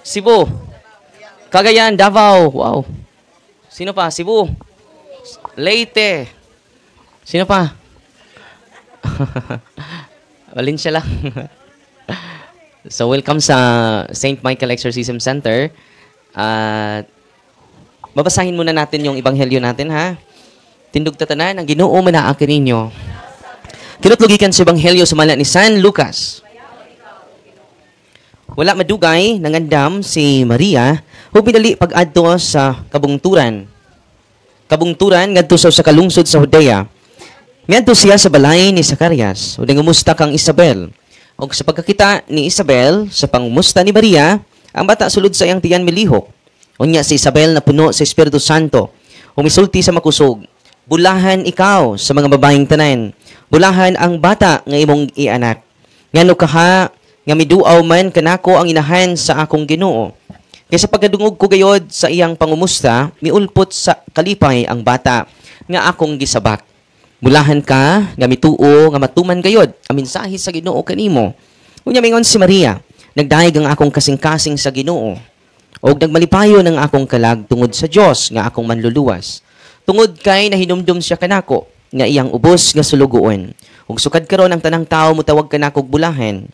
Cebu. Cagayan, Davao. Wow. Sino pa? Cebu. Leyte. Sino pa? Valencia lang. So, welcome sa St. Michael Exorcism Center. At babasahin muna natin yung ebanghelyo natin, ha? Tindog tatanan, ang Ginoo manaakin ninyo. Kinutlugikan sa ebanghelyo sa mala ni San Lucas. Wala madugay, nangandam si Maria, ug pinali pag-adto sa kabungturan. Kabungturan ngadto sa kalungsod sa Judea. Miadto siya sa balay ni Zacarias, ug nangumusta kang Isabel. Ug sa pagkakita ni Isabel sa pangumusta ni Maria, ang bata sulod sa iyang tiyan milihok. Unya si Isabel na puno sa Espiritu Santo, umisulti sa makusog. Bulahan ikaw sa mga babaeng tanan. Bulahan ang bata nga imong ianak. Ngano kaha nga miduaw man kanako ang inahan sa akong Ginoo. Kaysa pagkadungog ko gayod sa iyang pangumusta, miulpot sa kalipay ang bata nga akong gisabak. Bulahan ka nga mituo nga matuman gayod ang mensahe sa Ginoo kanimo. Unya mingon si Maria, nagdaig ang akong kasing-kasing sa Ginoo. Og nagmalipayo ng akong kalag tungod sa Dios nga akong manluluwas. Tungod kay nahinumdum siya kanako nga iyang ubos nga sulugoon. Ug sukad karon ang tanang tawo mutawag kanako bulahan.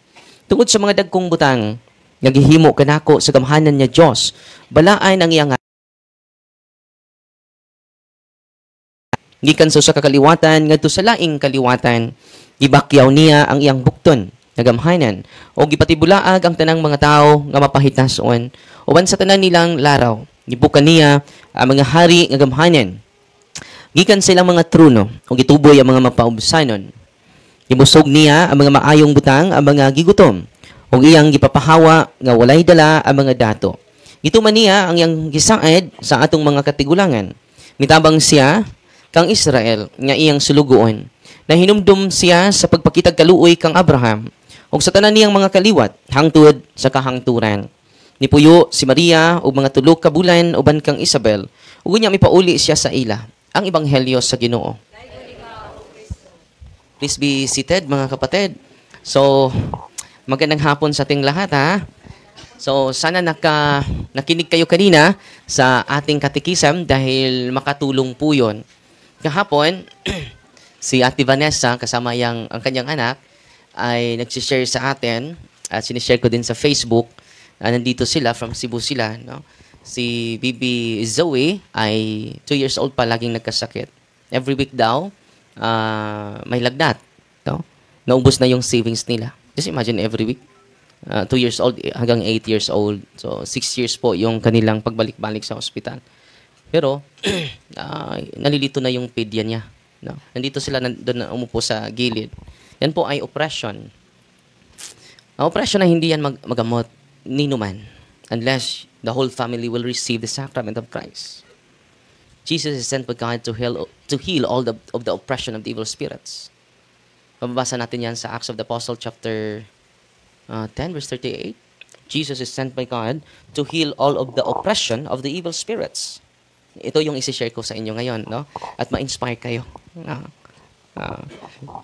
Tungod sa mga dagkong butang, nagihimo kanako sa gamhanan niya Dios, balaan ang iyang gikan sa kakaliwatan ngadto sa laing kaliwatan, gibakyaw niya ang iyang bukton nagamhanan o gipatibulaag ang tanang mga tawo nga mapahitason uban sa tanan nilang laraw. Gibukan niya ang mga hari nga gamhanan. Gikan silang mga trono o gituboy ang mga mapaubsanon. Gimusog niya ang mga maayong butang, ang mga gigutom, o iyang gipapahawa nga walay dala ang mga dato. Gituman niya ang iyang gisaad sa atong mga katigulangan. Mitabang siya kang Israel nga iyang sulugoon. Nahinumdum siya sa pagpakitag kaluoy kang Abraham, o sa tanan niyang mga kaliwat, hangtod sa kahangturan. Nipuyo si Maria o mga tulok ka bulan uban kang Isabel, ug unya mipauli siya sa ila ang ebanghelyo sa Ginoo. Please be seated, mga kapatid. So, magandang hapon sa ating lahat, ha? So, sana nakinig kayo kanina sa ating katikisam dahil makatulong po yun. Kahapon, si Ate Vanessa, kasama ang kanyang anak, ay nagsishare sa atin at sinishare ko din sa Facebook. Nandito sila, from Cebu sila. No? Si Bibi Zoe ay 2 years old pa, laging nagkasakit. Every week daw, may lagnat. No? Naubos na yung savings nila. Just imagine every week. 2 years old hanggang 8 years old. So, 6 years po yung kanilang pagbalik-balik sa ospital. Pero, nalilito na yung pedya niya. No? Nandito sila doon na umupo sa gilid. Yan po ay oppression. Ang oppression na hindi yan magamot ni numan unless the whole family will receive the sacrament of Christ. Jesus is sent by God to heal all of the oppression of the evil spirits. Mababasa natin yan sa Acts of the Apostle chapter 10 verse 38. Jesus is sent by God to heal all of the oppression of the evil spirits. Ito yung isi-share ko sa inyo ngayon, no? At ma-inspire kayo.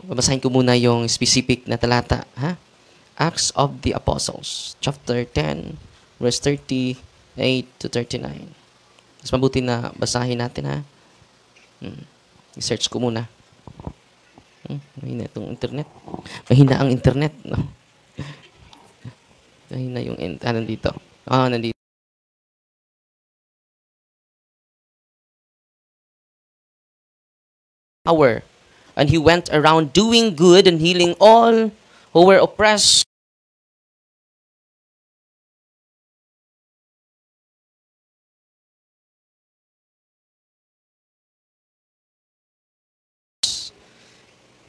Babasahin ko muna yung specific na talata, ha? Acts of the Apostles chapter 10 verse 38 to 39. Mas mabuti na basahin natin, ha? I-search ko muna. Mahina itong internet. Mahina ang internet, no? Mahina yung nandito. Nandito. Power. And he went around doing good and healing all who were oppressed.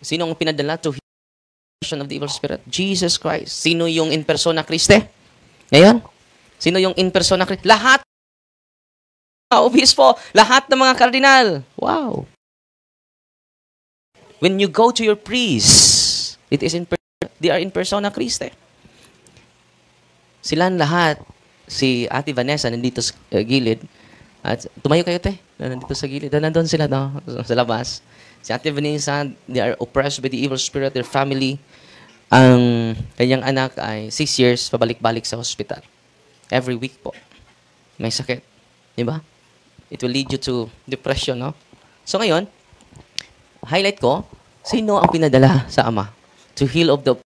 Sino ang pinadala to heal of the evil spirit? Jesus Christ. Sino yung in persona Christe? Ngayon? Sino yung in persona Christe? Lahat. Obispo. Lahat ng mga kardinal. Wow. When you go to your priest, it is they are in persona Christe. Silang lahat. Si Ate Vanessa nandito sa gilid. At tumayo kayo, te. Nandito sa gilid. Nandun sila, no? Sa labas. Si Ate Vanessa, they are oppressed by the evil spirit, their family. Ang kanyang anak ay 6 years, pabalik-balik sa hospital. Every week po. May sakit. Di ba? It will lead you to depression, no? So ngayon, highlight ko, sino ang pinadala sa Ama to heal of the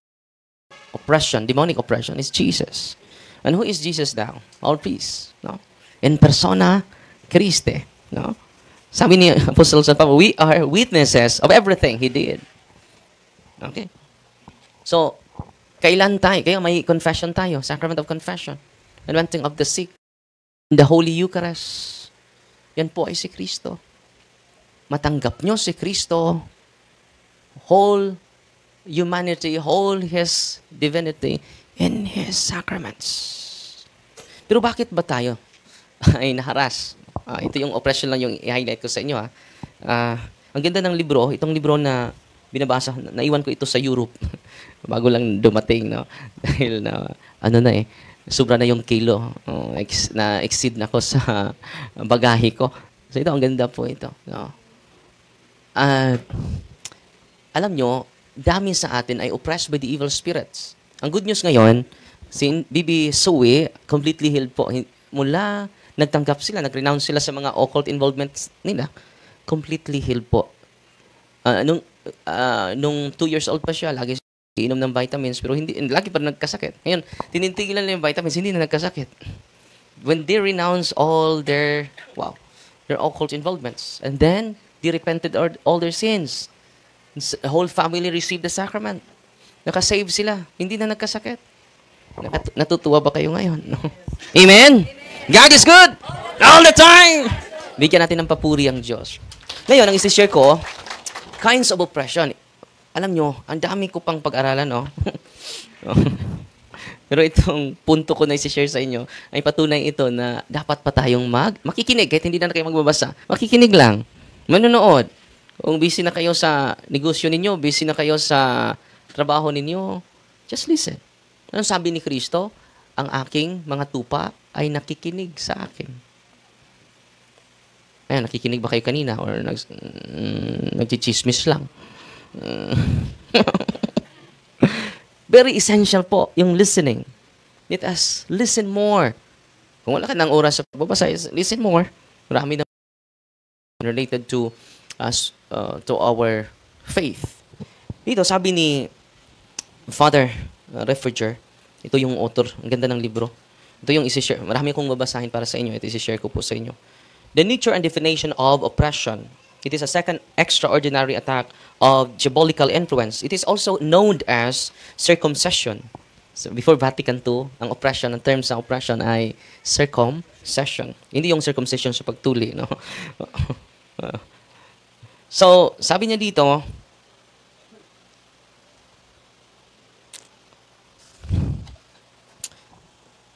oppression, demonic oppression, is Jesus. And who is Jesus now? All peace, no? In persona Christi, no? Sabi ni Apostle San Pablo, we are witnesses of everything He did. Okay? So, kailan tayo? Kaya may confession tayo, sacrament of confession, anointing of the sick, the Holy Eucharist. Yan po ay si Kristo. Matanggap nyo si Kristo, whole humanity, whole His divinity, in His sacraments. Pero bakit ba tayo ay naharas? Ito yung oppression lang yung i-highlight ko sa inyo. Ang ganda ng libro, itong libro na binabasa, naiwan ko ito sa Europe. Bago lang dumating, no? Dahil sobra na yung kilo. Na-exceed na ko sa bagahe ko. So ito, ang ganda po ito. No? Alam nyo, dami sa atin ay oppressed by the evil spirits. Ang good news ngayon, si Bibi Zoe, completely healed po. Mula nagtanggap sila, nag-renounce sila sa mga occult involvements nila, completely healed po. Nung 2 years old pa siya, lagi inom ng vitamins, pero lagi pa nagkasakit. Ngayon, tinintigilan nila yung vitamins, hindi na nagkasakit. When they renounce all their occult involvements, and then they repented all their sins, the whole family received the sacrament. Nakasave sila, hindi na nagkasakit. Natutuwa ba kayo ngayon? No? Amen? God is good! All the time! Bigyan natin ng papuri ang Diyos. Ngayon, ang isi-share ko, kinds of oppression. Alam nyo, ang dami ko pang pag-aralan, no? Pero itong punto ko na isi-share sa inyo, ay patunay ito na dapat pa tayong makikinig, kahit hindi na kayo magbabasa. Makikinig lang. Manonood. Kung busy na kayo sa negosyo ninyo, busy na kayo sa trabaho ninyo, just listen. Anong sabi ni Kristo? Ang aking mga tupa ay nakikinig sa akin. Ayan, nakikinig ba kayo kanina? Or nagchichismis lang? Very essential po yung listening. Let us listen more. Kung wala ka ng oras sa pagbabasa, listen more. Marami na related to us, to our faith. Dito, sabi ni Father Refugger, ito yung author, ang ganda ng libro. Ito yung isi-share. Marami kong babasahin para sa inyo. Ito isi-share ko po sa inyo. The nature and definition of oppression. It is a second extraordinary attack of diabolical influence. It is also known as circumcision. So before Vatican II, ang oppression, ang term sa oppression ay circumcision. Hindi yung circumcision sa pagtuli, no? So, sabi niya dito,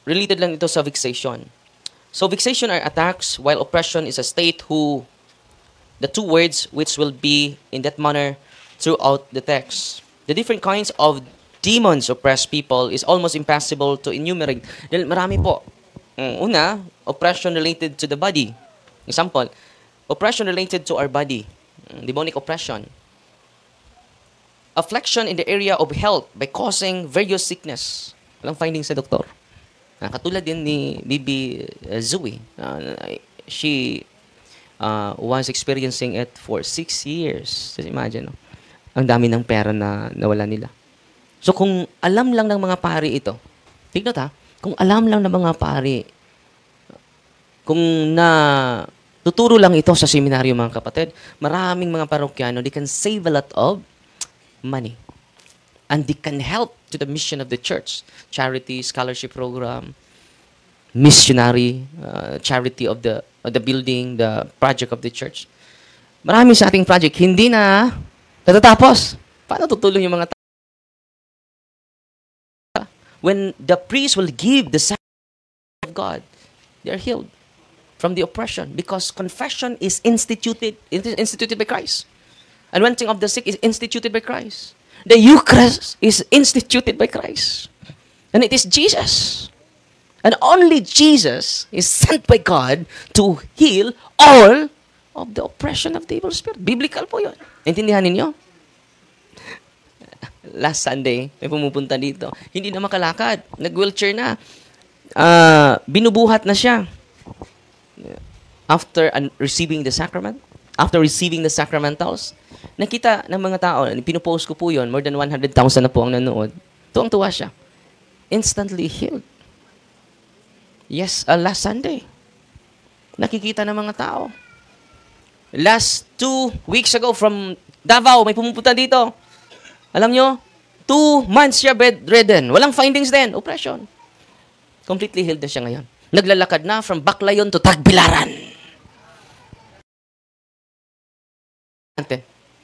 related lang ito sa vexation. So, vexation are attacks, while oppression is a state the two words which will be in that manner throughout the text. The different kinds of demons oppress people is almost impossible to enumerate. Dahil marami po. Una, oppression related to the body. Example, oppression related to our body. Demonic oppression. Affliction in the area of health by causing various sickness. Walang findings sa doktor. Katulad din ni Bibi Zoe. She was experiencing it for 6 years. Just imagine, no? Ang dami ng pera na nawala nila. So, kung alam lang ng mga pari ito, tignan ha, kung alam lang ng mga pari, kung tuturo lang ito sa seminaryo, mga kapatid, maraming mga parokyano, they can save a lot of money. And they can help to the mission of the church. Charity, scholarship program, missionary, charity of the building, the project of the church. Marami sa ating project, hindi na natatapos. Paano tutulong yung mga tao? When the priest will give the sacrament of God, they are healed from the oppression because confession is instituted by Christ. Anointing of the sick is instituted by Christ. The Eucharist is instituted by Christ. And it is Jesus. And only Jesus is sent by God to heal all of the oppression of the evil spirit. Biblical po yun. Intindihan ninyo? Last Sunday, may pumupunta dito. Hindi na makalakad. Nag-wheelchair na. binubuhat na siya after receiving the sacrament, after receiving the sacramentals. Nakita ng mga tao, pinupost ko po yun, more than 100,000 na po ang nanood. Tuwang-tuwa siya. Instantly healed. Yes, last Sunday. Nakikita ng mga tao. Last 2 weeks ago from Davao, may pumupunta dito. Alam nyo, 2 months siya bedridden. Walang findings din. Oppression. Completely healed na siya ngayon. Naglalakad na from Baclayon to Tagbilaran.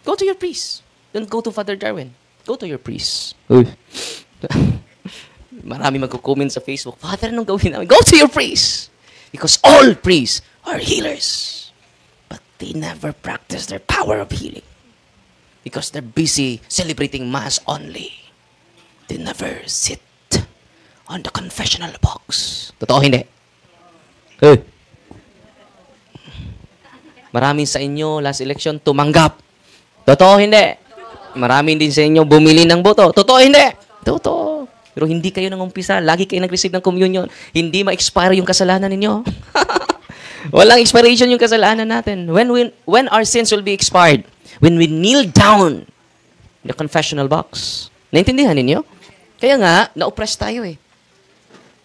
Go to your priest. Don't go to Father Darwin. Go to your priest. Uy. Marami magko-comment sa Facebook, Father, anong gawin namin? Go to your priest. Because all priests are healers. But they never practice their power of healing. Because they're busy celebrating Mass only. They never sit on the confessional box. Totoo hindi? Hey. Marami sa inyo, last election, tumanggap. Totoo hindi? Marami din sa inyo bumili ng boto. Totoo hindi? Totoo. Pero hindi kayo nangumpisa. Lagi kayo nag-receive ng communion. Hindi ma-expire yung kasalanan ninyo. Walang expiration yung kasalanan natin. When our sins will be expired? When we kneel down in the confessional box. Naintindihan ninyo? Kaya nga, na-oppress tayo eh.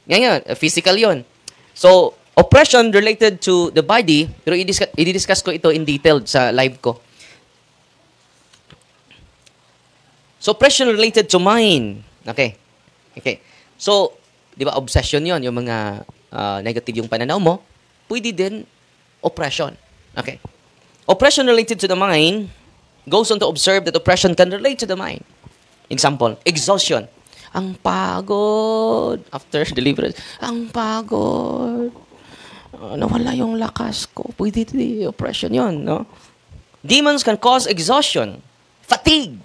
Ngayon, physical yon. So, oppression related to the body, pero i-discuss ko ito in detail sa live ko. So, oppression related to mind. Okay. So, di ba, obsession yon, yung mga negative yung pananaw mo, pwede din oppression. Okay. Oppression related to the mind goes on to observe that oppression can relate to the mind. Example, exhaustion. Ang pagod after deliverance. Ang pagod. Nawala yung lakas ko. Pwede din oppression yon, no? Demons can cause exhaustion, fatigue,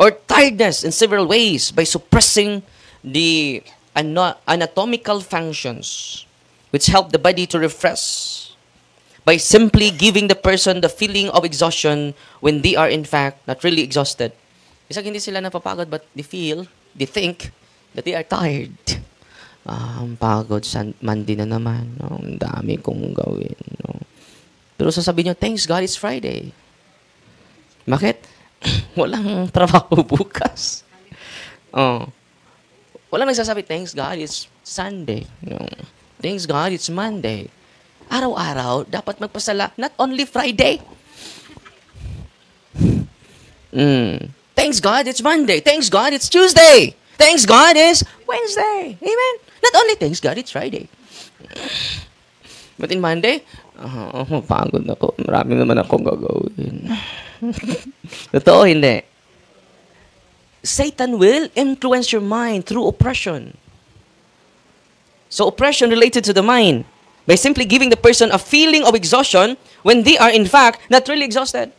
or tiredness in several ways by suppressing the anatomical functions which help the body to refresh by simply giving the person the feeling of exhaustion when they are in fact not really exhausted. Isang hindi sila napapagod but they think that they are tired. Ang pagod, Monday na naman. No? Ang dami kong gawin. No? Pero sasabihin nyo, thanks God, it's Friday. Bakit? Walang trabaho bukas. Walang nagsasabi, thanks God, it's Sunday. No. Thanks God, it's Monday. Araw-araw, dapat magpasala. Not only Friday. Thanks God, it's Monday. Thanks God, it's Tuesday. Thanks God, it's Wednesday. Amen? Not only thanks God, it's Friday. But in Monday, pagod na ko. Marami naman akong gagawin. Totoo, hindi. Satan will influence your mind through oppression. So oppression related to the mind by simply giving the person a feeling of exhaustion when they are in fact not really exhausted.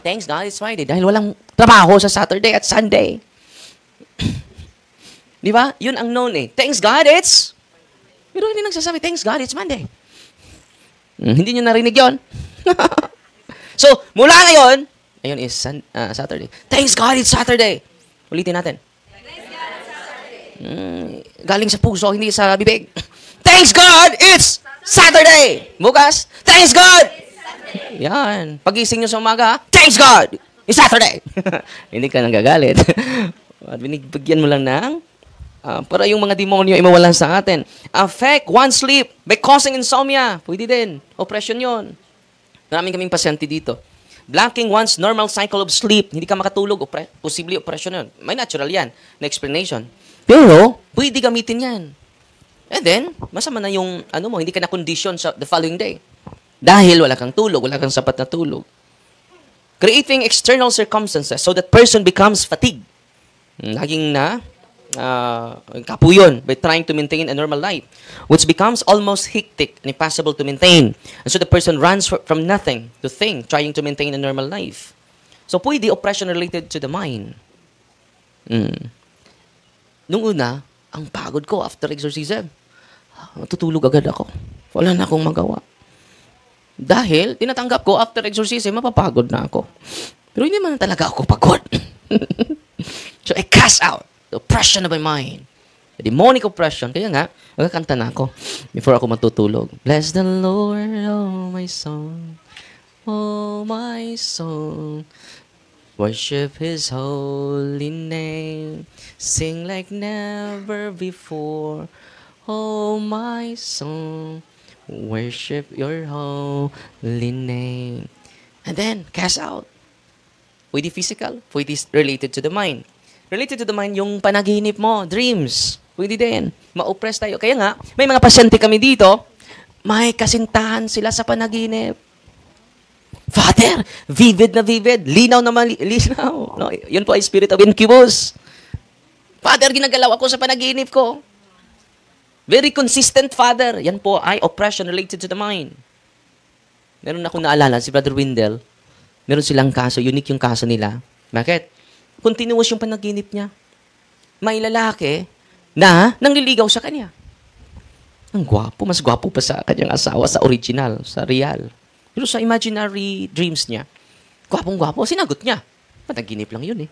Thanks God, it's Friday. Dahil walang trabaho sa Saturday at Sunday. Di ba? Yun ang known eh. Thanks God, it's... Pero hindi nagsasabi, thanks God, it's Monday. Hindi nyo narinig yun. So, mula ngayon, ayun is Saturday. Thanks God, it's Saturday. Ulitin natin. Thanks God, it's Saturday. Galing sa puso, hindi sa bibig. Thanks God, it's Saturday. Bukas, thanks God. Yan. Pagising nyo sa umaga, thanks God, it's Saturday. Hindi ka nang gagalit. At binibigyan mo lang ng para yung mga demonyo ay mawalan sa atin. Affect one's sleep by causing insomnia. Pwede din. Oppression yon. Maraming kaming pasyente dito. Blocking one's normal cycle of sleep. Hindi ka makatulog. Posible oppression yun. May natural yan na explanation. Pero, pwede gamitin yan. And then, masama na yung, hindi ka na-condition sa the following day. Dahil wala kang tulog, wala kang sapat na tulog. Creating external circumstances so that person becomes fatigued. Laging na kapuyon by trying to maintain a normal life, which becomes almost hectic and impossible to maintain. And so the person runs from nothing to thing, trying to maintain a normal life. So, pwede oppression related to the mind. Nung una, ang pagod ko after exorcism. Tutulog agad ako. Wala na akong magawa. Dahil, tinatanggap ko after exorcism, mapapagod na ako. Pero hindi man talaga ako pagod. So, I cast out the oppression of my mind Demonic oppression. Kaya nga, magkakanta na ako before ako matutulog. Bless the Lord, oh my soul. Oh my soul. Worship His holy name. Sing like never before. Oh my soul. Worship your holy name. And then, cast out. Pwede physical, pwede related to the mind. Related to the mind, yung panaginip mo, dreams. Pwede din. Ma-oppress tayo. Kaya nga, may mga pasyente kami dito, may kasintahan sila sa panaginip. Father, vivid na vivid. Linaw na linaw. No, yun po ay spirit of incubus. Father, ginagalaw ako sa panaginip ko. Very consistent, Father. Yan po ay oppression related to the mind. Meron akong naalala, si Brother Windel, meron silang kaso, unique yung kaso nila. Bakit? Continuous yung panaginip niya. May lalaki na nangliligaw sa kanya. Ang gwapo, mas gwapo pa sa kanyang asawa, sa original, sa real. Pero sa imaginary dreams niya, gwapong-gwapo, sinagot niya. Panaginip lang yun eh.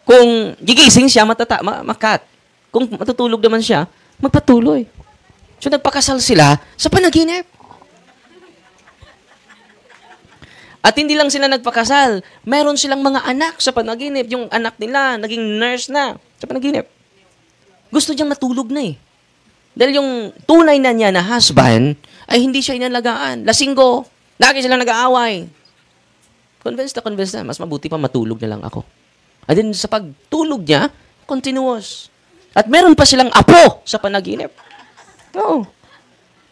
Kung gigising siya, makat. Kung matutulog naman siya, magpatuloy. So nagpakasal sila sa panaginip. At hindi lang sila nagpakasal, meron silang mga anak sa panaginip. Yung anak nila, naging nurse na sa panaginip. Gusto niyang matulog na eh. Dahil yung tunay na niya na husband, ay hindi siya inalagaan. Lasinggo. Lagi silang nag-aaway. Convinced na, mas mabuti pa matulog na lang ako. At din sa pagtulog niya, continuous. At meron pa silang apo sa panaginip. Oo.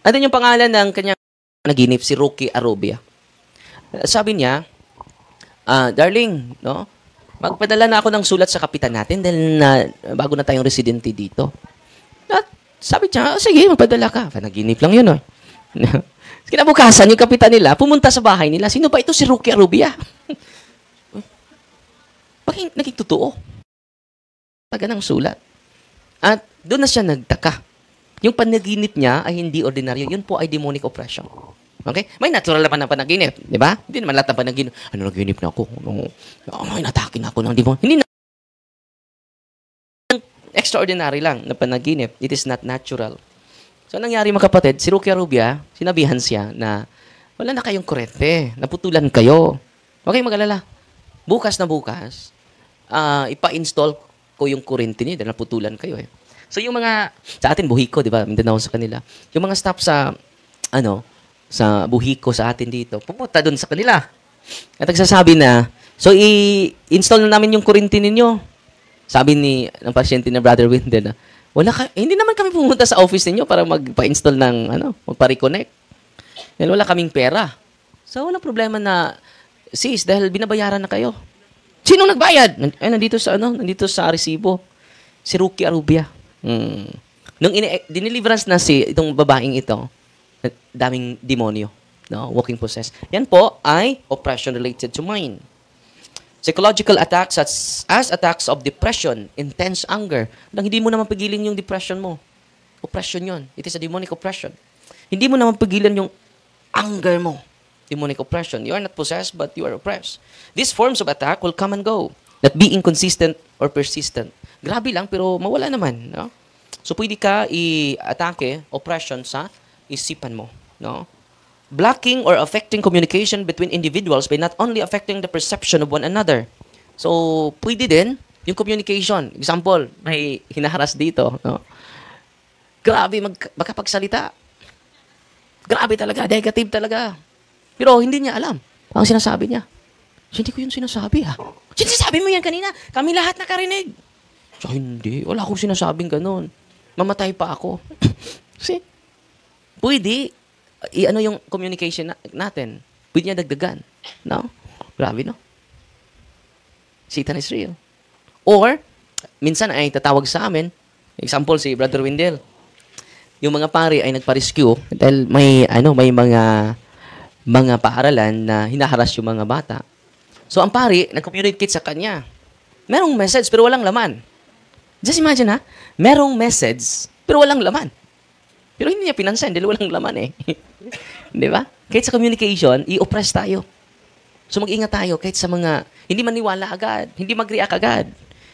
At din yung pangalan ng kanyang panaginip, si Rocky Arobia. Sabi niya, darling, no, magpadala na ako ng sulat sa kapitan natin dahil bago na tayong residente dito. At sabi niya, sige, magpadala ka. Panaginip lang yun, oh. Kinabukasan, yung kapitan nila, pumunta sa bahay nila. Sino ba ito? Si Rocky Arubia. Bakit naging totoo? Taga ng sulat. At doon na siya nagtaka. Yung panaginip niya ay hindi ordinaryo. Yun po ay demonic oppression. Okay? May natural naman na panaginip. Di ba? Hindi naman lahat ng panaginip. Ano, naginip na ako? May natake na ako ng demon. Hindi na. Extraordinary lang na panaginip. It is not natural. So, nangyari mga kapatid, si Rocky Arubia, sinabihan siya na wala na kayong kurente. Naputulan kayo. Okay, mag-alala. Bukas na bukas, ipa-install ko yung kurente niyo dahil naputulan kayo eh. So, yung mga, sa atin, Buhiko, di ba? Mindanao sa kanila. Yung mga staff sa, sa Buhiko sa atin dito, pupunta doon sa kanila. At nagsasabi na, so, i-install na namin yung kurente ninyo. Sabi ng pasyente na Brother Windel na, hindi naman kami pumunta sa office ninyo para magpa-install ng, magpa-reconnect. Dahil wala kaming pera. So, walang problema na, sis, dahil binabayaran na kayo. Sino nagbayad? Nandito sa resibo. Si Rocky Arubia. Nung diniliverance na itong babaeng ito, daming demonyo, no? Walking possessed. Yan po ay oppression related to mind. Psychological attacks as attacks of depression, intense anger. Nang hindi mo naman pigilin yung depression mo. Oppression yun. It is a demonic oppression. Hindi mo naman pigilan yung anger mo. Demonic oppression. You are not possessed, but you are oppressed. These forms of attack will come and go. Not be inconsistent or persistent. Grabe lang, pero mawala naman. No? So, pwede ka i-atake oppression sa isipan mo. No? Blocking or affecting communication between individuals by not only affecting the perception of one another. So, pwede din yung communication. Example, may hinaharas dito. No? Grabe makapagsalita. Grabe talaga, negative talaga. Pero hindi niya alam ang sinasabi niya. Hindi ko yun sinasabi, ha? Sinasabi mo yan kanina. Kami lahat nakarinig. So, hindi. Wala akong sinasabing ganun. Mamatay pa ako. See? Pwede. Yung communication natin. Pwede niya dagdagan. No? Grabe, no? Satan is real. Or, minsan ay tatawag sa amin. Example, si Brother Windel. Yung mga pari ay nagpa-rescue dahil may mga paaralan na hinaharas yung mga bata. So, ang pari, nag-communicate sa kanya. Merong message, pero walang laman. Just imagine, ha? Merong message, pero walang laman. Pero hindi niya pinansin, dahil walang laman eh. Di ba? Kahit sa communication, i-oppress tayo. So, mag-ingat tayo kahit sa mga, hindi maniwala agad, hindi mag-react agad.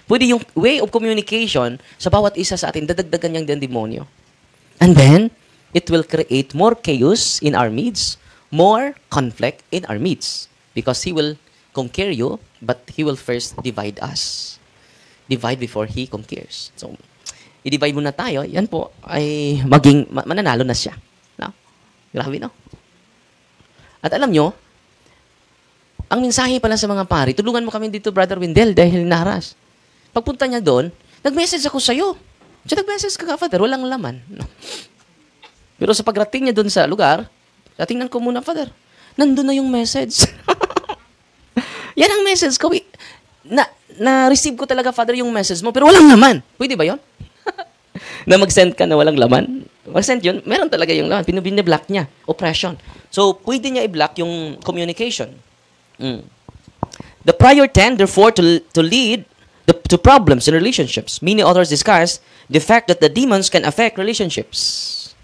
Pwede yung way of communication sa bawat isa sa atin, dadagdagan niyang demonyo. And then, it will create more chaos in our midst, more conflict in our midst. Because he will conquer you, but he will first divide us. Divide before he conquers. So, i-divide muna tayo, yan po ay mananalo na siya. No? Grabe, no? At alam nyo, ang mensahe pala sa mga pari, tulungan mo kami dito, Brother Wendell, dahil naras. Pagpunta niya doon, nag-message ako sa'yo. Siya nag-message ka, Father, walang laman. No? Pero sa pagrating niya doon sa lugar, tingnan ko muna, Father, nandun na yung message. Yan ang message ko. Na-receive ko talaga, Father, yung message mo, pero walang laman. Pwede ba yun? Na mag-send ka na walang laman? Mag-send yun, meron talaga yung laman. Biniblock niya. Oppression. So, pwede niya i-block yung communication. The prior tend, therefore, to lead to problems in relationships. Many authors discuss the fact that the demons can affect relationships.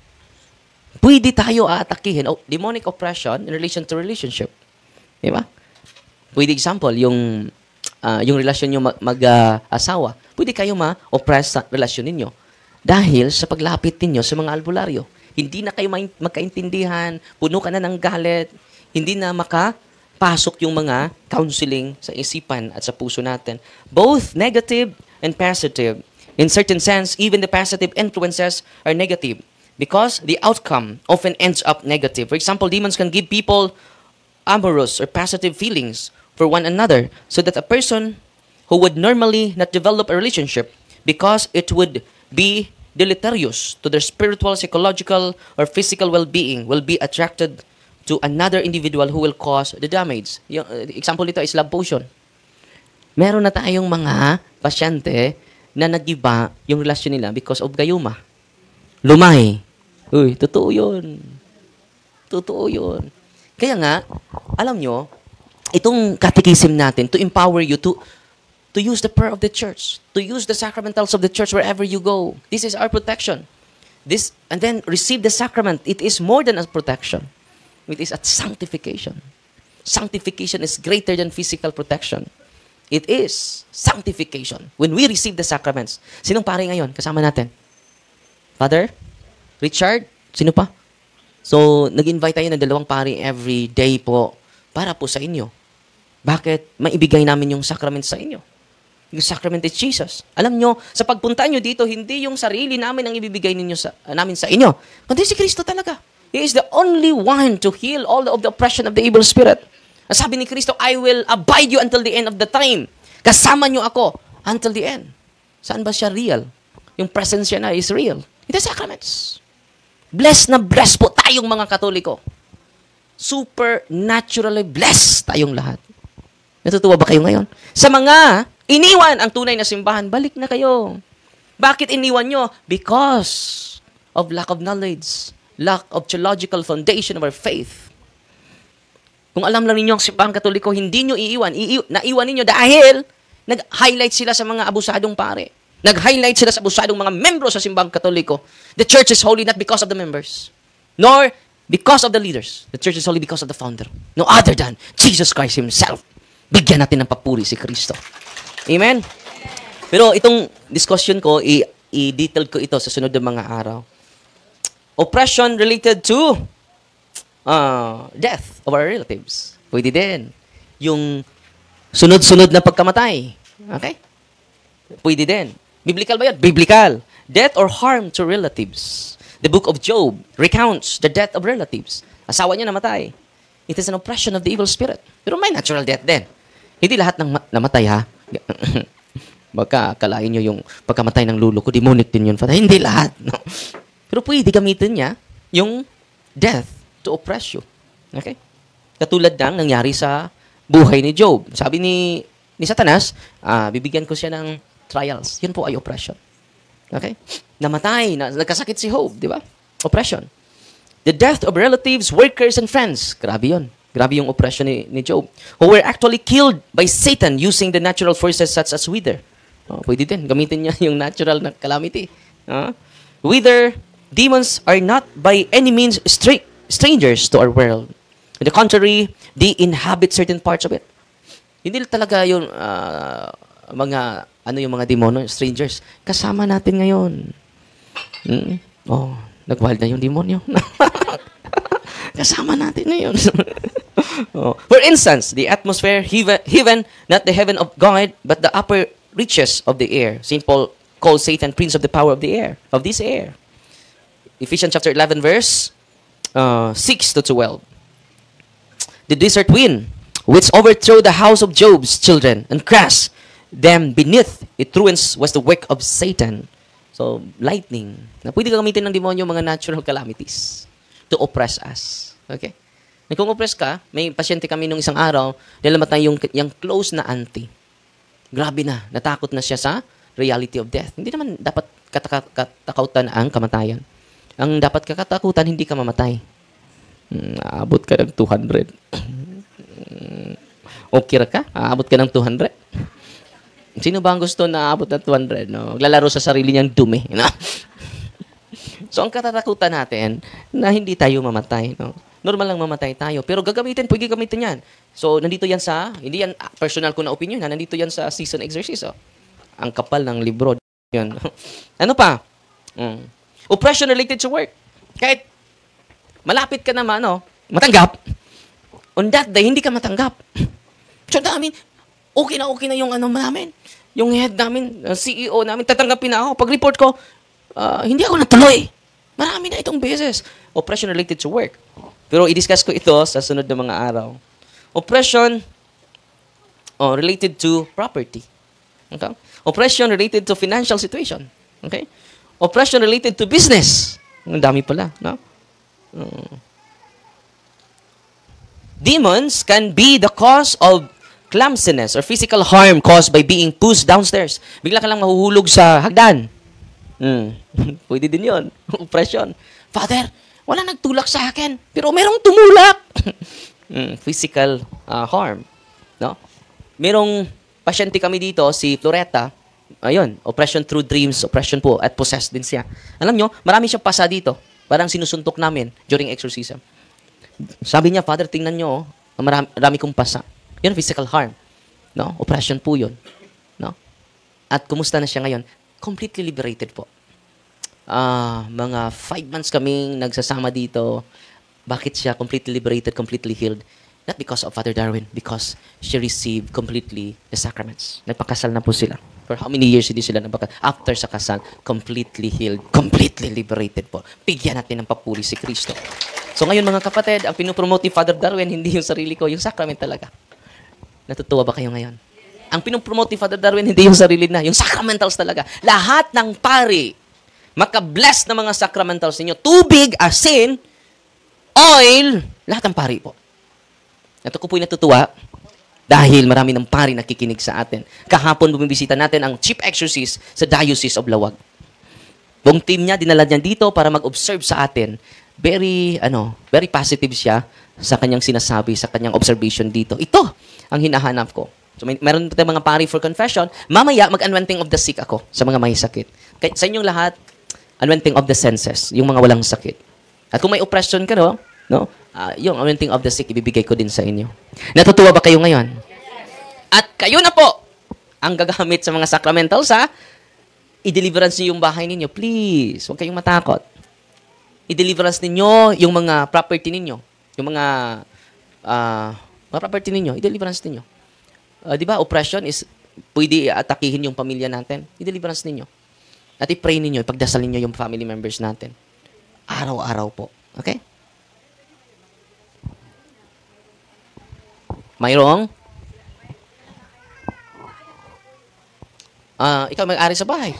Pwede tayo aatakihin demonic oppression in relation to relationship. Di ba? Pwede example, yung relasyon nyo mag-asawa. Pwede kayo ma-oppress sa relasyon ninyo. Dahil sa paglapit ninyo sa mga albularyo. Hindi na kayo magkaintindihan, puno ka na ng galit, hindi na pasok yung mga counseling sa isipan at sa puso natin. Both negative and positive. In certain sense, even the positive influences are negative because the outcome often ends up negative. For example, demons can give people amorous or positive feelings for one another so that a person who would normally not develop a relationship because it would be deleterious to their spiritual, psychological, or physical well-being will be attracted to another individual who will cause the damage. Yung example dito is love potion. Meron na tayong mga pasyente na nag-iba yung relasyon nila because of gayuma. Lumay. Uy, totoo yun. Totoo yun. Kaya nga, alam nyo, itong catechism natin to empower you to use the prayer of the church, to use the sacramentals of the church wherever you go. This is our protection. And then receive the sacrament. It is more than a protection. It is a sanctification. Sanctification is greater than physical protection. It is sanctification. When we receive the sacraments. Sinong pare ngayon? Kasama natin. Father? Richard? Sino pa? So, nag-invite tayo ng 2 pare every day po para po sa inyo. Bakit? Maibigay namin yung sacrament sa inyo. Yung sacrament is Jesus. Alam nyo, sa pagpunta nyo dito, hindi yung sarili namin ang ibibigay namin sa inyo. Kundi si Kristo talaga. He is the only one to heal all of the oppression of the evil spirit. Ang sabi ni Kristo, I will abide you until the end of the time. Kasama nyo ako until the end. Saan ba siya real? Yung presence niya na is real. In the sacraments. Blessed na blessed po tayong mga Katoliko. Supernaturally blessed tayong lahat. Natutuwa ba kayo ngayon? Sa mga iniwan ang tunay na simbahan, balik na kayo. Bakit iniwan nyo? Because of lack of knowledge. Lack of theological foundation of our faith. Kung alam lang ninyo ang simbahang Katoliko, hindi nyo iiwan. Naiwan ninyo dahil nag-highlight sila sa mga abusadong pare. Nag-highlight sila sa abusadong mga membro sa simbahang Katoliko. The church is holy not because of the members, nor because of the leaders. The church is holy because of the founder. No other than Jesus Christ Himself. Bigyan natin ng papuri si Kristo. Amen? Pero itong discussion ko, i-detail ko ito sa sunod na mga araw. Oppression related to death of our relatives. Pwede din. Yung sunod-sunod na pagkamatay. Okay? Pwede din. Biblical ba yan? Biblical. Death or harm to relatives. The book of Job recounts the death of relatives. Asawa niya namatay. It is an oppression of the evil spirit. Pero may natural death din. Hindi lahat ng namatay, ha? Baka akalain nyo yung pagkamatay ng lulo ko, demonic din yun. Hindi lahat. No? Pero pwede gamitin niya yung death to oppress you. Okay? Katulad ng nangyari sa buhay ni Job. Sabi ni Satanas, bibigyan ko siya ng trials. Yun po ay oppression. Okay? Namatay, nagkasakit si Job, di ba? Oppression. The death of relatives, workers, and friends. Grabe yun. Grabe yung oppression ni Job. Who were actually killed by Satan using the natural forces such as wither. Pwede din. Gamitin niya yung natural na calamity. Wither, demons are not by any means strangers to our world. On the contrary, they inhabit certain parts of it. Hindi talaga yun ano yung mga demonyo, strangers. Kasama natin ngayon. Oh, nag-wild na yung demonyo. Kasama natin ngayon. Oh. For instance, the atmosphere, heaven, not the heaven of God, but the upper reaches of the air. St. Paul calls Satan prince of the power of the air, of this air. Ephesians chapter 11, verse 6 to 12. The desert wind, which overthrew the house of Job's children and crushed them beneath its ruins, was the work of Satan. So, lightning. Na pwede gamitin ng demonyo mga natural calamities to oppress us. Okay? And kung oppress ka, may pasyente kami nung isang araw, nalamatay yung close na auntie. Grabe na, natakot na siya sa reality of death. Hindi naman dapat katakutan ang kamatayan. Ang dapat kakatakutan, hindi ka mamatay. Aabot ka ng 200. Okay ka? Aabot ka ng 200? Sino ba ang gusto na aabot ng 200? No? Maglalaro sa sarili niyang dumi. No? So, ang katatakutan natin, na hindi tayo mamatay. No? Normal lang mamatay tayo. Pero pwede gamitin yan. So, nandito yan hindi yan personal ko na opinion, nandito yan sa season exercise. Ang kapal ng libro. Yan. Ano pa? Oppression related to work. Kahit malapit ka naman, matanggap. On that day, hindi ka matanggap. So, okay na yung namin. Yung head namin, CEO namin, tatanggapin na ako. Pag-report ko, hindi ako natuloy. Marami na itong beses. Oppression related to work. Pero i-discuss ko ito sa sunod na mga araw. Oppression related to property. Okay? Oppression related to financial situation. Okay? Oppression related to business. Ang dami pala, no? Demons can be the cause of clumsiness or physical harm caused by being pushed downstairs. Bigla ka lang mahuhulog sa hagdan. Pwede din yun. Oppression. Father, wala nagtulak sa akin, pero merong tumulak. Physical harm. No? Merong pasyente kami dito, si Floretta. Ayun, oppression through dreams, oppression po, at possessed din siya. Alam nyo, marami siyang pasa dito. Parang sinusuntok namin during exorcism. Sabi niya, Father, tingnan nyo, marami kong pasa. Yun, physical harm. No? Oppression po yun. No? At kumusta na siya ngayon? Completely liberated po. Mga 5 months kaming nagsasama dito. Bakit siya completely liberated, completely healed? Not because of Father Darwin, because she received completely the sacraments. Nagpakasal na po sila. For how many years hindi sila nagpakasal? After sa kasal, completely healed, completely liberated po. Bigyan natin ng papuri si Kristo. So ngayon mga kapatid, ang pinupromote ni Father Darwin, hindi yung sarili ko, yung sacrament talaga. Natutuwa ba kayo ngayon? Ang pinupromote ni Father Darwin, hindi yung sarili na, yung sacramentals talaga. Lahat ng pari, makabless na mga sacramentals ninyo. Tubig, asin, oil, lahat ng pari po. Ito ko po'y natutuwa dahil marami ng pari nakikinig sa atin. Kahapon bumibisita natin ang chief exorcist sa Diocese of Lawag. Buong team niya, dinala niya dito para mag-observe sa atin. Very positive siya sa kanyang sinasabi, sa kanyang observation dito. Ito ang hinahanap ko. So, meron tayong mga pari for confession. Mamaya, mag-anointing of the sick ako sa mga may sakit. Kaya, sa inyong lahat, anointing of the senses, yung mga walang sakit. At kung may oppression ka, yung anointing of the sick, ibibigay ko din sa inyo. Natutuwa ba kayo ngayon? At kayo na po ang gagamit sa mga sacramentals, i-deliverance niyo yung bahay ninyo. Please, huwag kayong matakot. I-deliverance ninyo yung mga property ninyo. Yung mga property ninyo, i-deliverance ninyo. Di ba, oppression is, pwede atakihin yung pamilya natin. I-deliverance ninyo. At i-pray ninyo, ipagdasal ninyo yung family members natin. Araw-araw po. Okay? Mayroong? Ikaw mag-ari sa bahay.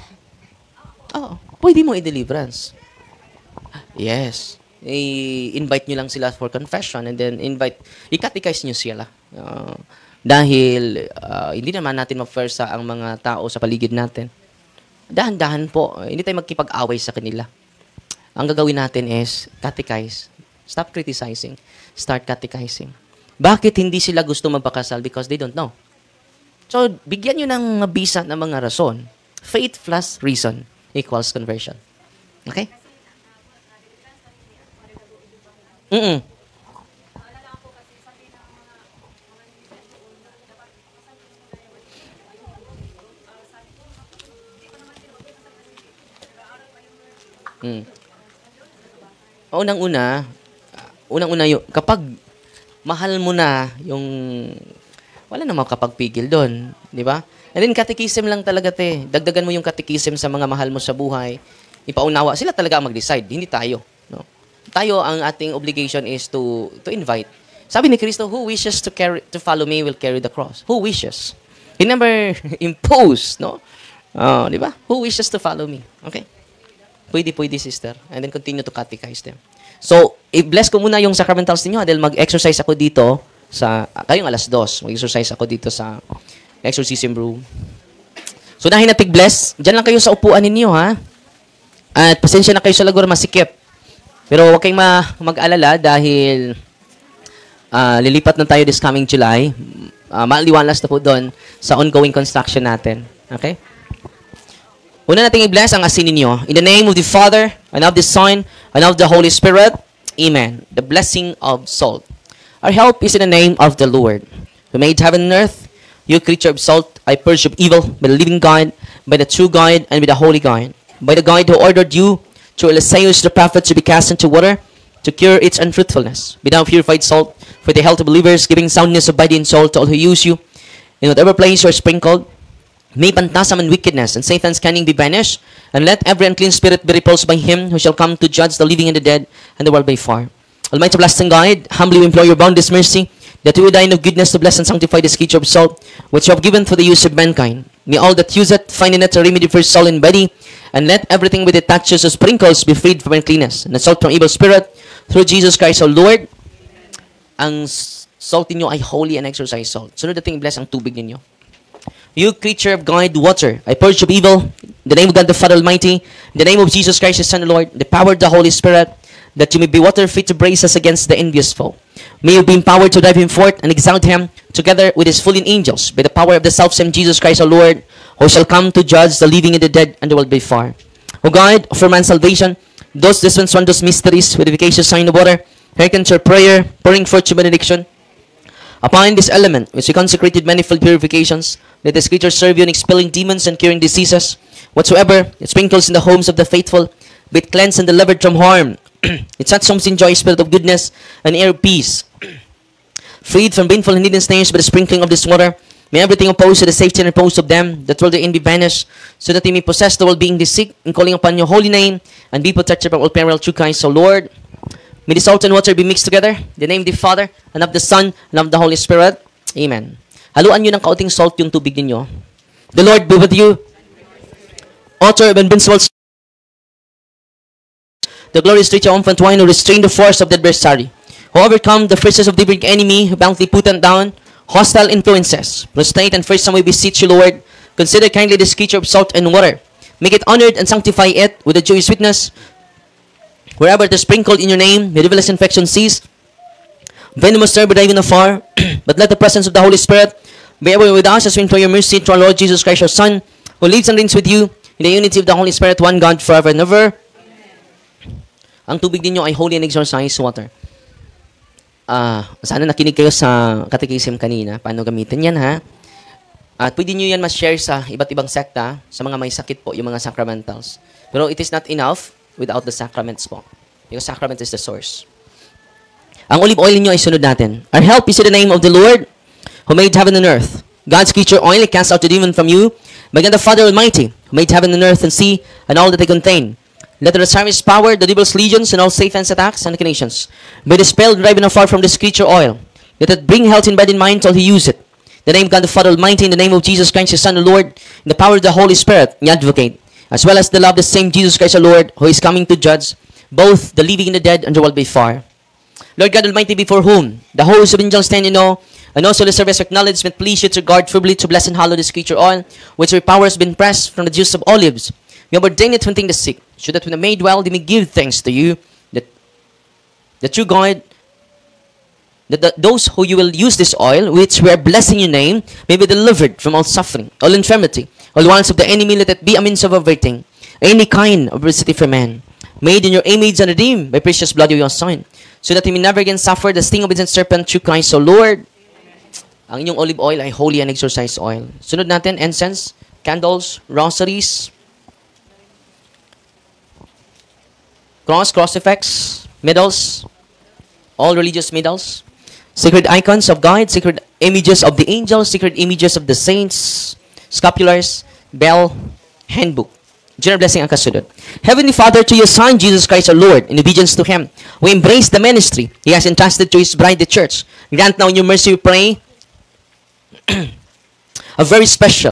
Oo. Pwede mo i-deliverance. Yes. I-invite nyo lang sila for confession and then i-catechize nyo sila. Dahil hindi naman natin ma-first ang mga tao sa paligid natin. Dahan-dahan po. Hindi tayo magkipag-away sa kanila. Ang gagawin natin is catechize. Stop criticizing. Start catechizing. Bakit hindi sila gusto magpakasal? Because they don't know. So, bigyan nyo ng bisa ng mga rason. Faith plus reason equals conversion. Okay? Mm. Unang-una, kapag mahal mo na yung, wala namang makapagpigil doon, di ba? And then, catechism lang talaga, te. Dagdagan mo yung catechism sa mga mahal mo sa buhay. Ipaunawa. Sila talaga ang mag-decide, hindi tayo. No? Tayo, ang ating obligation is to invite. Sabi ni Kristo, who wishes to follow me will carry the cross. Who wishes? He never imposed, no? Di ba? Who wishes to follow me? Okay? Pwede, sister. And then continue to catechize them. So, i-bless ko muna yung sacramentals ninyo dahil mag-exercise ako dito kayong 2:00. Mag-exercise ako dito sa exorcism room. So, dahil natig-bless, dyan lang kayo sa upuan ninyo, ha? At pasensya na kayo sa lagor masikip. Pero huwag kayong mag-alala dahil lilipat na tayo this coming July. Maliwanlas na po doon sa ongoing construction natin. Okay? Una nating i-bless ang asin ninyo. In the name of the Father, and of the Son, and of the Holy Spirit. Amen. The blessing of salt. Our help is in the name of the Lord, who made heaven and earth. You creature of salt, I purge of evil by the living God, by the true God, and by the holy God. By the God who ordered you, through Eliseus the prophet, to be cast into water, to cure its unfruitfulness. Be thou purified salt, for the health of believers, giving soundness of body and soul to all who use you. In whatever place you are sprinkled, may phantasm and wickedness, and Satan's cunning be banished, and let every unclean spirit be repulsed by him who shall come to judge the living and the dead, and the world by far. Almighty blessed God, humbly we implore your boundless mercy, that you would thine of goodness to bless and sanctify this creature of salt, which you have given for the use of mankind. May all that use it find in it a remedy for soul and body, and let everything with it touches or sprinkles be freed from uncleanness, and the salt from evil spirit, through Jesus Christ our Lord. Ang salt ninyo ay holy and exorcised salt. Sunod natin i-bless ang tubig ninyo. You creature of God, water, I purge of evil, in the name of God the Father Almighty, in the name of Jesus Christ, His Son, the Lord, the power of the Holy Spirit, that you may be water fit to brace us against the envious foe. May you be empowered to drive him forth and exalt him, together with his fallen angels, by the power of the selfsame Jesus Christ our Lord, who shall come to judge the living and the dead, and the world by far. O God, for man's salvation, those dispense wondrous mysteries, with the efficacious sign of water, hearken to our prayer, pouring forth your benediction. Upon this element, which we consecrated manifold purifications, let this creature serve you in expelling demons and curing diseases, whatsoever it sprinkles in the homes of the faithful, be it cleansed and delivered from harm. It such homes enjoy a spirit of goodness and air of peace. Freed from baneful and hidden snares by the sprinkling of this water, may everything opposed to the safety and repose of them that will therein be banished, so that they may possess the well-being they seek in calling upon your holy name, and be protected from all peril through Christ, O Lord. May the salt and water be mixed together, in the name of the Father, and of the Son, and of the Holy Spirit. Amen. Haluan nyo ng kaunting salt yung tubig ninyo. The Lord be with you. Author of invincible, the glorious triumphant wine who restrained the force of the adversary, who overcome the forces of the big enemy, who bountifully put down hostile influences. Prostrate and first time we beseech you, Lord, consider kindly this creature of salt and water. Make it honored and sanctify it with a joyous witness. Wherever it is sprinkled in your name, may devilish infection cease. Venomous terror be driven afar, but let the presence of the Holy Spirit be ever with us as we implore your mercy through our Lord Jesus Christ, your Son, who lives and reigns with you in the unity of the Holy Spirit, one God, forever and ever. Ang tubig ninyo ay holy and exorcised water. Sana nakinig kayo sa catechism kanina. Paano gamitin yan, ha? At pwede nyo yan ma-share sa iba't ibang sekta, sa mga may sakit po, yung mga sacramentals. Pero it is not enough without the sacraments po. Because sacrament is the source. Ang olive oil niyo ay sunod natin. Our help is in the name of the Lord, who made heaven and earth. God's creature oil cast out the demon from you, by God the Father Almighty, who made heaven and earth and sea, and all that they contain. Let the service power, the devil's legions, and all Satan's attacks and inclinations be dispelled, driven afar from this creature oil. Let it bring health in body and mind till he use it. In the name of God the Father Almighty, in the name of Jesus Christ, His Son, the Lord, in the power of the Holy Spirit, the Advocate, as well as the love of the same Jesus Christ, the Lord, who is coming to judge both the living and the dead, and the world by far. Lord God Almighty, before whom the hosts of angels stand in awe, and also the service of acknowledgement, please you to guard firmly to bless and hallow this creature oil, which your power has been pressed from the juice of olives. We have ordained it to the sick, so that when they made well, they may give thanks to you, that the true God, that those who you will use this oil, which we are blessing your name, may be delivered from all suffering, all infirmity, all wiles of the enemy. Let it be a means of averting any kind of adversity for man, made in your image and redeemed by precious blood of your Son, so that he may never again suffer the sting of the serpent through Christ, O Lord. Ang inyong olive oil ay holy and exorcised oil. Sunod natin, incense, candles, rosaries. cross, crucifix, medals, all religious medals, sacred icons of God, sacred images of the angels, sacred images of the saints, scapulars, bell, handbook. General blessing ang kasunod. Heavenly Father, to your Son, Jesus Christ our Lord, in obedience to Him, we embrace the ministry He has entrusted to His bride, the church. Grant now in your mercy, we pray, a very special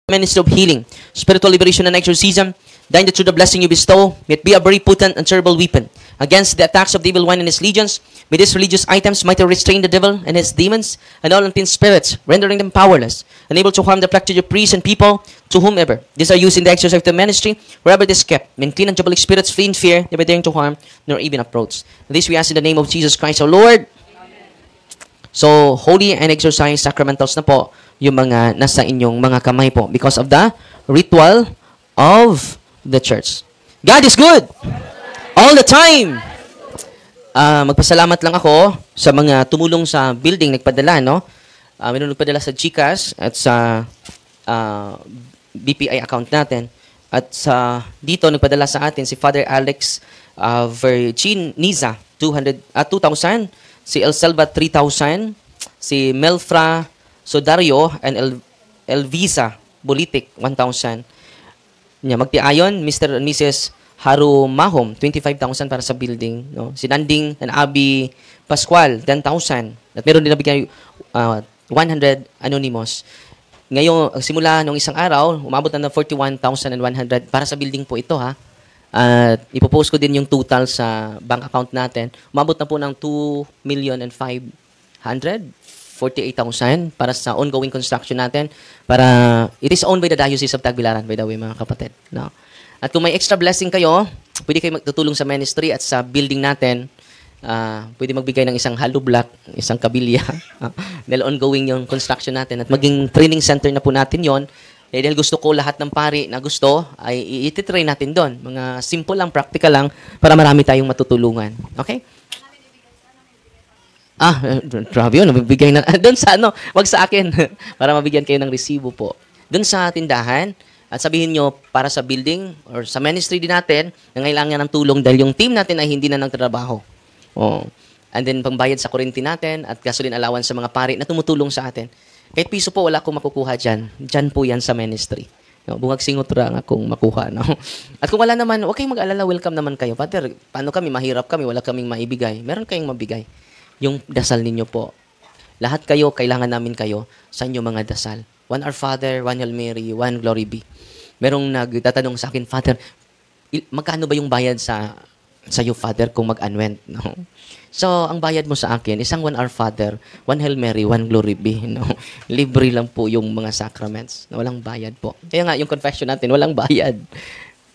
ministry of healing, spiritual liberation, and exorcism, thine that through the blessing you bestow, may it be a very potent and terrible weapon against the attacks of the evil one and his legions. May these religious items might restrain the devil and his demons and all unclean spirits, rendering them powerless, unable to harm the practice of priests and people to whomever these are used in the exercise of the ministry, wherever this kept. May clean and diabolic spirits flee in fear, never daring to harm, nor even approach. This we ask in the name of Jesus Christ our Lord. So, holy and exorcised sacramentals na po yung mga nasa inyong mga kamay po because of the ritual of the church. God is good all the time. Magpasalamat lang ako sa mga tumulong sa building, nagpadala, no? Mayroon nagpadala sa GCash at sa BPI account natin. At sa dito, nagpadala sa atin si Father Alex Virginiza, 2,000. Si El Selva, 3,000. Si Melfra Sodario and Elvisa Bolitic, 1,000. Magtiayon, Mr. and Mrs. Haru Mahom, 25,000 para sa building. No? Si Nanding and Abby Pascual, 10,000. At meron din nabigyan 100 anonymous. Ngayon, simula nung isang araw, umabot na ng 41,100 para sa building po ito, ha? At ipopost ko din yung total sa bank account natin. Umabot na po ng 2,548,000 para sa ongoing construction natin. Para it is owned by the Diocese of Tagbilaran, by the way, mga kapatid. No? At kung may extra blessing kayo, pwede kayo magtutulong sa ministry at sa building natin. Pwede magbigay ng isang hollow block, isang kabilya. Dahil ongoing yung construction natin. At maging training center na po natin yon. Dahil gusto ko lahat ng pari na gusto ay ititrain natin doon. Mga simple lang, practical lang para marami tayong matutulungan. Okay? Grabe yun. Mabibigay na. Doon sa ano, wag sa akin. Para mabigyan kayo ng resibo po. Doon sa tindahan, at sabihin nyo, para sa building or sa ministry din natin, na kailangan ng tulong dahil yung team natin ay hindi na nagtatrabaho. Oh. And then, pangbayad sa kuryente natin at gasoline allowance sa mga pari na tumutulong sa atin. Kahit piso po, wala akong makukuha dyan. Dyan po yan sa ministry. No, bungag singot ra akong makuha. No? At kung wala naman, huwag kayong mag-alala, welcome naman kayo. Father, paano kami? Mahirap kami, wala kaming maibigay. Meron kayong mabigay. Yung dasal ninyo po. Lahat kayo, kailangan namin kayo sa inyong mga dasal. One Our Father, one Hail Mary, one Glory Be. Merong nagtatanong sa akin, Father, magkano ba yung bayad sa iyo, Father, kung mag-anwent? No? So, ang bayad mo sa akin, isang One Our Father, one Hail Mary, one Glory Be. No? Libre lang po yung mga sacraments. Walang bayad po. Kaya nga, yung confession natin, walang bayad.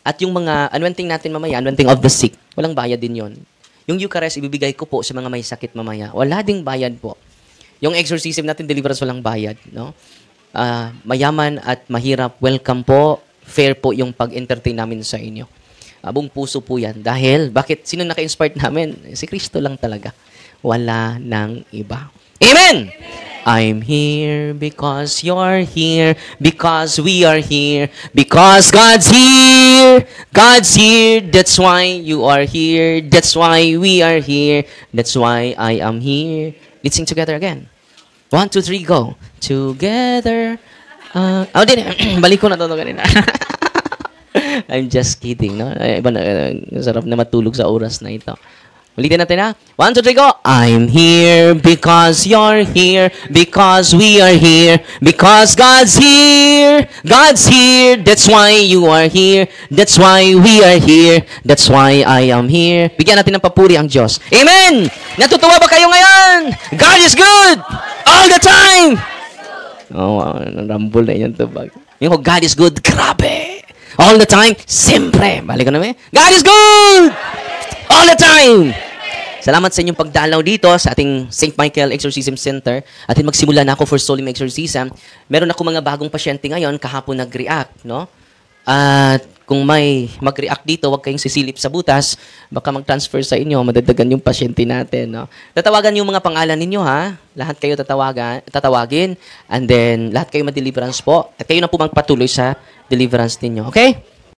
At yung mga anointing natin mamaya, anointing of the sick, walang bayad din yon. Yung Eucharist, ibibigay ko po sa mga may sakit mamaya. Wala ding bayad po. Yung exorcism natin, deliverance, walang bayad. No? Mayaman at mahirap, welcome po. Fair po yung pag-entertain namin sa inyo. Buong puso po yan. Dahil, bakit? Sino naka-inspired namin? Si Kristo lang talaga. Wala nang iba. Amen! I'm here because you're here, because we are here, because God's here. God's here. That's why you are here. That's why we are here. That's why I am here. Let's sing together again. 1, 2, 3, go. Together. Balik ko na ito kanina. I'm just kidding, no? Iba na, sarap na matulog sa oras na ito. Ulitin natin, ha? 1, 2, 3, go! I'm here because you're here, because we are here, because God's here. God's here. That's why you are here. That's why we are here. That's why I am here. Bigyan natin ng papuri ang Diyos. Amen! Natutuwa ba kayo ngayon? God is good! All the time! Oh, wow. Rumble na yan tubag. Yung God is good, grabe! All the time, siyempre. Balik ko namin. God is good! All the time! Salamat sa inyong pagdalaw dito sa ating St. Michael Exorcism Center. At magsimula na ako for solemn exorcism. Meron ako mga bagong pasyente ngayon, kahapon nag-react, no? At kung may mag-react dito, huwag kayong sisilip sa butas. Baka mag-transfer sa inyo, madagdagan yung pasyente natin, no? Tatawagan yung mga pangalan ninyo, ha? Lahat kayo tatawagin. And then, lahat kayo ma-deliverance po. At kayo na po magpatuloy sa deliverance ninyo. Okay?